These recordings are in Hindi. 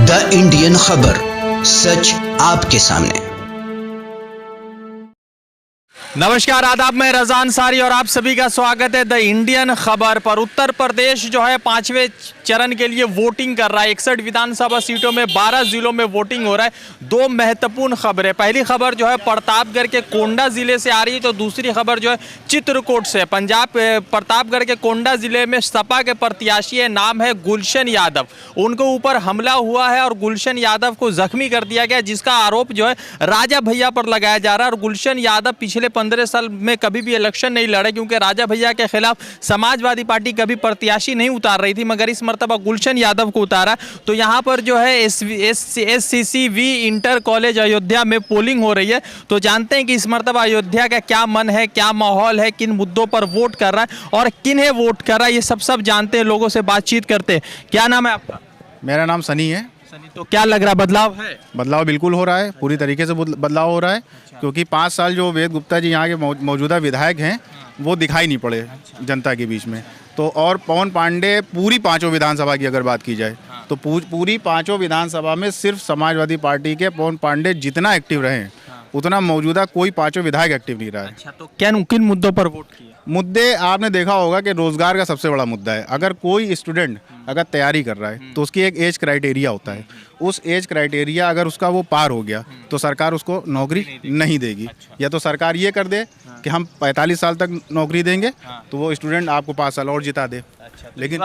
द इंडियन खबर, सच आपके सामने। नमस्कार, आदाब, मैं रज़ा अंसारी और आप सभी का स्वागत है द इंडियन खबर पर। उत्तर प्रदेश जो है 5वें चरण के लिए वोटिंग कर रहा है। 61 विधानसभा सीटों में 12 जिलों में वोटिंग हो रहा है। दो महत्वपूर्ण खबरें, पहली खबर जो है प्रतापगढ़ के कोंडा जिले से आ रही है, तो दूसरी खबर जो है चित्रकूट से। पंजाब प्रतापगढ़ के कोंडा जिले में सपा के प्रत्याशी है, नाम है गुलशन यादव। उनको ऊपर हमला हुआ है और गुलशन यादव को जख्मी कर दिया गया, जिसका आरोप जो है राजा भैया पर लगाया जा रहा है। और गुलशन यादव पिछले 15 साल में कभी भी इलेक्शन नहीं लड़े, क्योंकि राजा भैया के खिलाफ समाजवादी पार्टी कभी प्रत्याशी नहीं उतार रही थी, मगर इस मर्तबा गुलशन यादव को उतारा। तो यहाँ पर जो है SCCV इंटर कॉलेज अयोध्या में पोलिंग हो रही है। तो जानते हैं कि इस मर्तबा अयोध्या का क्या मन है, क्या माहौल है, किन मुद्दों पर वोट कर रहा है और किन्हें वोट कर रहा है, ये सब जानते हैं, लोगों से बातचीत करते हैं। क्या नाम है आपका? मेरा नाम सनी है। तो क्या लग रहा है, बदलाव है? बदलाव बिल्कुल हो रहा है, पूरी तरीके से बदलाव हो रहा है। क्योंकि 5 साल जो वेद गुप्ता जी यहाँ के मौजूदा विधायक हैं वो दिखाई नहीं पड़े जनता के बीच में। तो और पवन पांडे पूरी 5 विधानसभा की अगर बात की जाए तो पूरी 5 विधानसभा में सिर्फ समाजवादी पार्टी के पवन पांडे जितना एक्टिव रहे उतना मौजूदा कोई 5 विधायक एक्टिव नहीं रहा है। अच्छा, तो किन मुद्दों पर वोट किया? मुद्दे आपने देखा होगा कि रोजगार का सबसे बड़ा मुद्दा है। अगर कोई स्टूडेंट अगर तैयारी कर रहा है तो उसकी एक एज क्राइटेरिया होता है। उस एज क्राइटेरिया अगर उसका वो पार हो गया तो सरकार उसको नौकरी नहीं देगी। या तो सरकार ये कर दे कि हम 45 साल तक नौकरी देंगे तो वो स्टूडेंट आपको 5 साल और जिता दे। लेकिन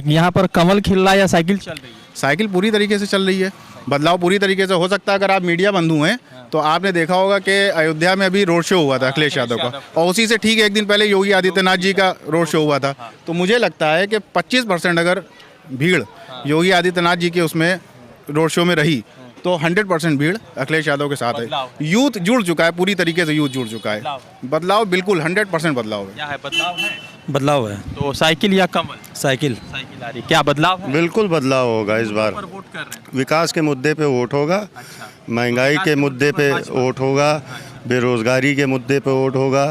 यहाँ पर कमल खिल रहा है या साइकिल चल रही है? साइकिल पूरी तरीके से चल रही है। बदलाव पूरी तरीके से हो सकता है। अगर आप मीडिया बंधु हैं तो आपने देखा होगा कि अयोध्या में अभी रोड शो हुआ था अखिलेश यादव का, और उसी से ठीक 1 दिन पहले योगी आदित्यनाथ जी का रोड शो हुआ था। तो मुझे लगता है कि 25% अगर भीड़ योगी आदित्यनाथ जी के उसमें रोड शो में रही तो 100% भीड़ अखिलेश यादव के साथ है। यूथ जुड़ चुका है, पूरी तरीके से यूथ जुड़ चुका है। बदलाव बिल्कुल 100% बदलाव है। क्या है? बदलाव है। बदलाव है। तो साइकिल या कमल? साइकिल आ रही, क्या बदलाव है? बिल्कुल बदलाव होगा इस बार। वोट कर रहे हैं? विकास के मुद्दे पे वोट होगा। अच्छा। महंगाई के मुद्दे पे वोट होगा। बेरोजगारी के मुद्दे पे वोट होगा।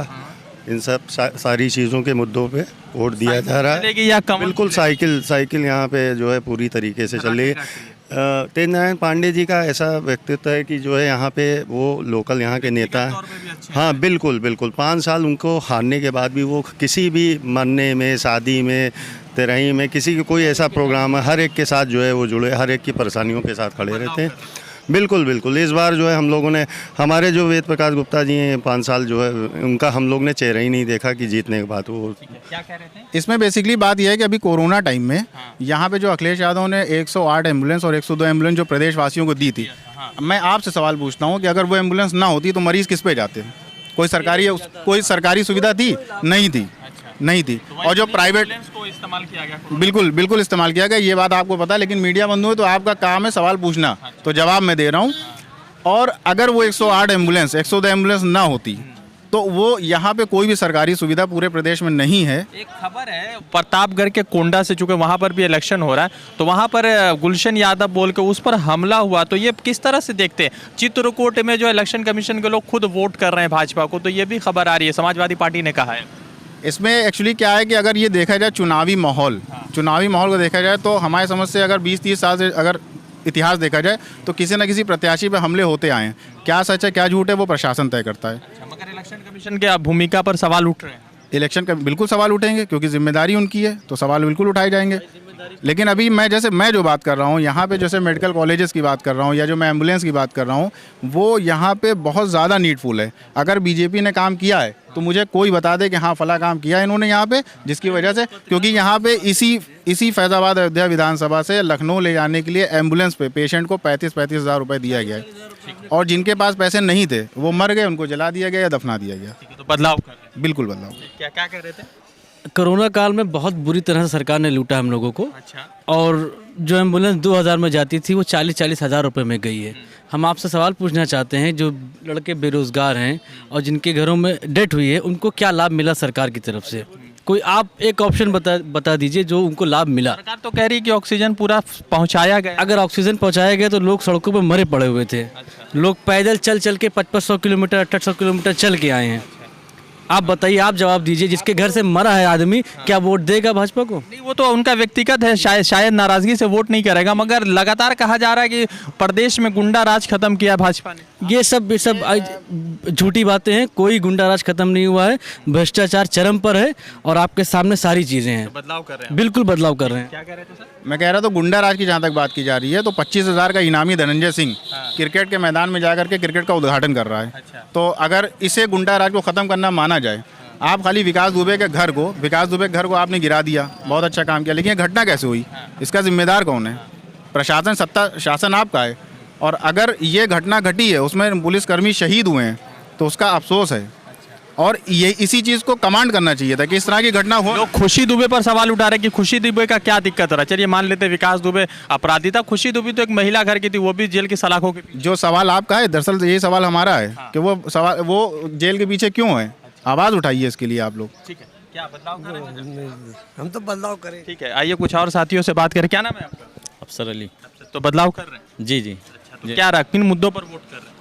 इन सब सारी चीज़ों के मुद्दों पे वोट दिया जा रहा है। या कमल? बिल्कुल साइकिल यहाँ पे जो है पूरी तरीके से चल रही है। तेज नारायण पांडे जी का ऐसा व्यक्तित्व है कि जो है यहाँ पे वो लोकल यहाँ के नेता हैं। हाँ, बिल्कुल 5 साल उनको हारने के बाद भी वो किसी भी मरने में, शादी में, तेरही में, किसी की कोई ऐसा प्रोग्राम है, हर एक के साथ जो है वो जुड़े, हर एक की परेशानियों के साथ खड़े रहते हैं। बिल्कुल इस बार जो है हम लोगों ने, हमारे जो वेद प्रकाश गुप्ता जी हैं 5 साल जो है उनका हम लोग ने चेहरा ही नहीं देखा कि जीतने के बाद वो। क्या कह रहे थे? इसमें बेसिकली बात यह है कि अभी कोरोना टाइम में यहाँ पे जो अखिलेश यादव ने 108 एम्बुलेंस और 102 एम्बुलेंस जो प्रदेशवासियों को दी थी, मैं आपसे सवाल पूछता हूँ कि अगर वो एम्बुलेंस ना होती तो मरीज किस पे जाते? कोई सरकारी सुविधा थी? नहीं थी। और जो प्राइवेट को इस्तेमाल किया गया, बिल्कुल इस्तेमाल किया गया, ये बात आपको पता है। लेकिन मीडिया बंधु है तो आपका काम है सवाल पूछना, तो जवाब मैं दे रहा हूँ। और अगर वो 108 एम्बुलेंस 102 एम्बुलेंस ना होती तो वो यहाँ पे कोई भी सरकारी सुविधा पूरे प्रदेश में नहीं है। एक खबर है प्रतापगढ़ के कोंडा से, चूंकि वहाँ पर भी इलेक्शन हो रहा है, तो वहाँ पर गुलशन यादव बोल के उस पर हमला हुआ। तो ये किस तरह से देखते हैं? चित्रकूट में जो इलेक्शन कमीशन के लोग खुद वोट कर रहे हैं भाजपा को, तो ये भी खबर आ रही है, समाजवादी पार्टी ने कहा है। इसमें एक्चुअली क्या है कि अगर ये देखा जाए चुनावी माहौल को देखा जाए तो हमारे समझ से अगर 20-30 साल से अगर इतिहास देखा जाए तो किसी न किसी प्रत्याशी पे हमले होते आए हैं। क्या सच है क्या झूठ है वो प्रशासन तय करता है। मगर इलेक्शन कमीशन के भूमिका पर सवाल उठ रहे हैं। इलेक्शन का बिल्कुल सवाल उठेंगे क्योंकि जिम्मेदारी उनकी है, तो सवाल बिल्कुल उठाए जाएंगे। लेकिन अभी मैं जो बात कर रहा हूँ यहाँ पे, जैसे मेडिकल कॉलेजेस की बात कर रहा हूँ या जो मैं एम्बुलेंस की बात कर रहा हूँ, वो यहाँ पे बहुत ज़्यादा नीडफुल है। अगर बीजेपी ने काम किया है तो मुझे कोई बता दे कि हाँ फला काम किया है इन्होंने यहाँ पे, जिसकी वजह से, क्योंकि यहाँ पे इसी फैजाबाद अयोध्या विधानसभा से लखनऊ ले जाने के लिए एम्बुलेंस पे पेशेंट को 35-35 हज़ार रुपये दिया गया है। और जिनके पास पैसे नहीं थे वो मर गए, उनको जला दिया गया या दफना दिया गया। तो बदलाव कर रहे हैं। बिल्कुल बदलाव। क्या कह रहे थे? कोरोना काल में बहुत बुरी तरह से सरकार ने लूटा हम लोगों को। अच्छा। और जो एम्बुलेंस 2000 में जाती थी वो 40-40 हज़ार रुपये में गई है। हम आपसे सवाल पूछना चाहते हैं, जो लड़के बेरोज़गार हैं और जिनके घरों में डेथ हुई है, उनको क्या लाभ मिला सरकार की तरफ से? कोई आप एक ऑप्शन बता दीजिए जो उनको लाभ मिला। सरकार तो कह रही है कि ऑक्सीजन पूरा पहुंचाया गया। अगर ऑक्सीजन पहुंचाया गया तो लोग सड़कों पर मरे पड़े हुए थे। लोग पैदल चल के 5500 किलोमीटर 800 किलोमीटर चल के आए हैं। आप बताइए, आप जवाब दीजिए, जिसके घर से मरा है आदमी, क्या वोट देगा भाजपा को? नहीं, वो तो उनका व्यक्तिगत है, शायद नाराजगी से वोट नहीं करेगा, मगर लगातार कहा जा रहा है कि प्रदेश में गुंडा राज खत्म किया भाजपा ने। ये सब झूठी बातें हैं। कोई गुंडा राज खत्म नहीं हुआ है, भ्रष्टाचार चरम पर है और आपके सामने सारी चीजें हैं। बदलाव कर रहे हैं, बिल्कुल बदलाव कर रहे हैं। क्या कह रहे थे सर? मैं कह रहा था गुंडा राज की जहाँ तक बात की जा रही है तो 25,000 का इनामी धनंजय सिंह क्रिकेट के मैदान में जाकर के क्रिकेट का उद्घाटन कर रहा है। तो अगर इसे गुंडा राज को ख़त्म करना माना जाए, आप खाली विकास दुबे के घर को आपने गिरा दिया, बहुत अच्छा काम किया, लेकिन ये घटना कैसे हुई, इसका जिम्मेदार कौन है? प्रशासन, सत्ता, शासन आपका है। और अगर ये घटना घटी है, उसमें पुलिसकर्मी शहीद हुए हैं, तो उसका अफसोस है और ये इसी चीज़ को कमांड करना चाहिए था कि इस तरह की घटना हो। लोग खुशी दुबे पर सवाल उठा रहे कि खुशी दुबे का क्या दिक्कत रहा। चलिए मान लेते विकास दुबे अपराधी था, खुशी दुबे तो एक महिला घर की थी, वो भी जेल की सलाखों के पीछे। जो सवाल आपका है, दरअसल ये सवाल हमारा है कि वो जेल के पीछे क्यों है। आवाज़ उठाइए इसके लिए आप लोग। ठीक है, क्या बदलाव करें? हम तो बदलाव करें। ठीक है, आइए कुछ और साथियों से बात करें। क्या नाम है आपका? अफसर अली। तो बदलाव कर रहे हैं? जी जी। अच्छा, तो क्या रहा, किन मुद्दों पर वोट कर रहे हैं?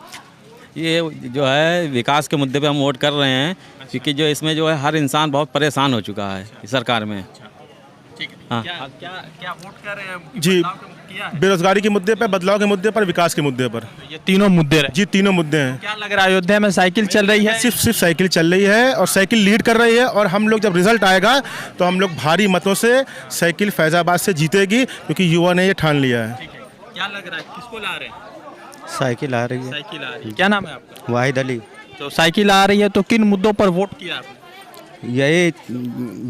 ये जो है विकास के मुद्दे पे हम वोट कर रहे हैं, क्योंकि जो इसमें जो है हर इंसान बहुत परेशान हो चुका है इस सरकार में। ठीक है, हाँ। क्या वोट कर रहे हैं? जी, बदलाव किया है? बेरोजगारी के मुद्दे पर, बदलाव के मुद्दे पर, विकास के मुद्दे पर। ये तीनों मुद्दे रहे। जी, तीनों मुद्दे हैं। क्या लग रहा है, अयोध्या में साइकिल चल रही है? सिर्फ साइकिल चल रही है और साइकिल लीड कर रही है। और हम लोग जब रिजल्ट आएगा तो हम लोग भारी मतों से साइकिल फैजाबाद से जीतेगी, क्योंकि युवा ने ये ठान लिया है। क्या लग रहा है, किसको ला रहे हैं? साइकिल आ रही है। साइकिल आ रही है। क्या नाम है आपका? वाहिद अली। तो साइकिल आ रही है, तो किन मुद्दों पर वोट किया आपने? यही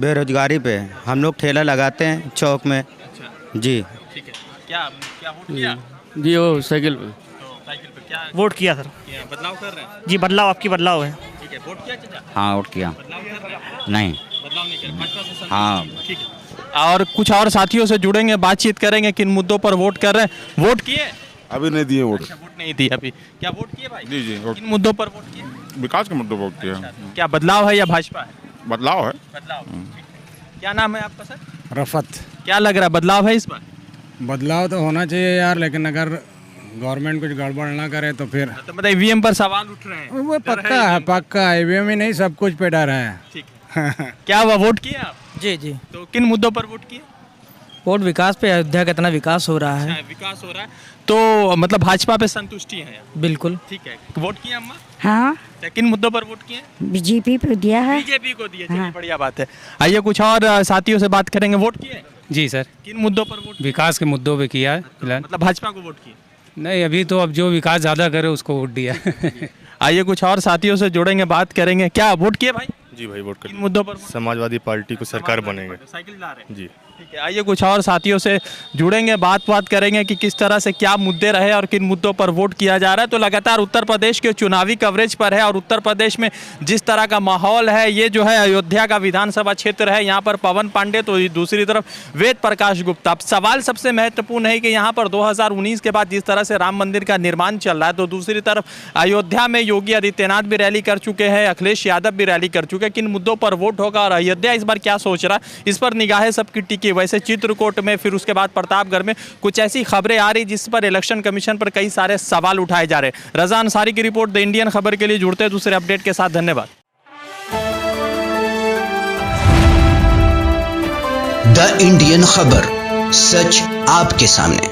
बेरोजगारी पे हम लोग ठेला लगाते हैं चौक में। जी। ठीक है, क्या वोट किया? जी, वो साइकिल पे। तो साइकिल पे क्या वोट किया सर। किया? बदलाव कर रहे हैं? जी, बदलाव आपकी बदलाव है। ठीक है, वोट किया चाचा? हाँ वोट किया। बदलाव कर रहे हैं? नहीं। बदलाव नहीं किया, भाजपा से संतुष्ट? हाँ। ठीक है, और कुछ और साथियों से जुड़ेंगे, बातचीत करेंगे, किन मुद्दों पर वोट कर रहे हैं। वोट किए? अभी नहीं दिए वोट। अच्छा, वोट नहीं दी अभी। क्या वोट किए भाई? जी जी, वोट किन मुद्दों पर वोट किए? विकास के मुद्दे पर वोट किया। क्या बदलाव है या भाजपा है? बदलाव है। बदलाव। क्या नाम है आपका सर? रफत। क्या लग रहा है, बदलाव है इस बार? बदलाव तो होना चाहिए यार, लेकिन अगर गवर्नमेंट कुछ गड़बड़ ना करे तो फिर तो मतलब ईवीएम पर सवाल उठ रहे हैं। वो पक्का है ईवीएम ही नहीं, सब कुछ पे डर है। ठीक है। क्या हुआ, वोट किए आप? जी जी, तो किन मुद्दों पर वोट किए? वोट विकास पे, अयोध्या का इतना विकास हो रहा है। विकास हो रहा है, तो मतलब भाजपा पे संतुष्टि है? बिल्कुल। ठीक है, वोट किए अम्मा? हाँ, किन मुद्दों पर वोट किए? बीजेपी पे दिया है। बीजेपी को दिए। चलिए, बढ़िया बात है। आइए कुछ और साथियों से बात करेंगे। वोट किए? जी सर, किन मुद्दों पर वोट? विकास के मुद्दों पे किया है फिलहाल। मतलब भाजपा को वोट किए? नहीं, अभी तो अब जो विकास ज़्यादा करे उसको वोट दिया। आइए कुछ और साथियों से जुड़ेंगे, बात करेंगे। क्या वोट किए भाई? जी भाई, वोट किन मुद्दों पर? समाजवादी पार्टी को सरकार बनेगा। साइकिल ला रहे हैं? जी। ठीक है, आइए कुछ और साथियों से जुड़ेंगे, बात करेंगे कि किस तरह से क्या मुद्दे रहे और किन मुद्दों पर वोट किया जा रहा है। तो लगातार उत्तर प्रदेश के चुनावी कवरेज पर है और उत्तर प्रदेश में जिस तरह का माहौल है, ये जो है अयोध्या का विधानसभा क्षेत्र है, यहाँ पर पवन पांडे तो दूसरी तरफ वेद प्रकाश गुप्ता। अब सवाल सबसे महत्वपूर्ण है कि यहाँ पर 2019 के बाद जिस तरह से राम मंदिर का निर्माण चल रहा है, तो दूसरी तरफ अयोध्या में योगी आदित्यनाथ भी रैली कर चुके हैं, अखिलेश यादव भी रैली कर चुके हैं। किन मुद्दों पर वोट होगा और अयोध्या इस बार क्या सोच रहा है, इस पर निगाहें सबकी टिकी। वैसे चित्रकूट में, फिर उसके बाद प्रतापगढ़ में कुछ ऐसी खबरें आ रही जिस पर इलेक्शन कमीशन पर कई सारे सवाल उठाए जा रहे हैं। रजा अंसारी की रिपोर्ट, द इंडियन खबर के लिए जुड़ते हैं दूसरे अपडेट के साथ। धन्यवाद। द इंडियन खबर, सच आपके सामने।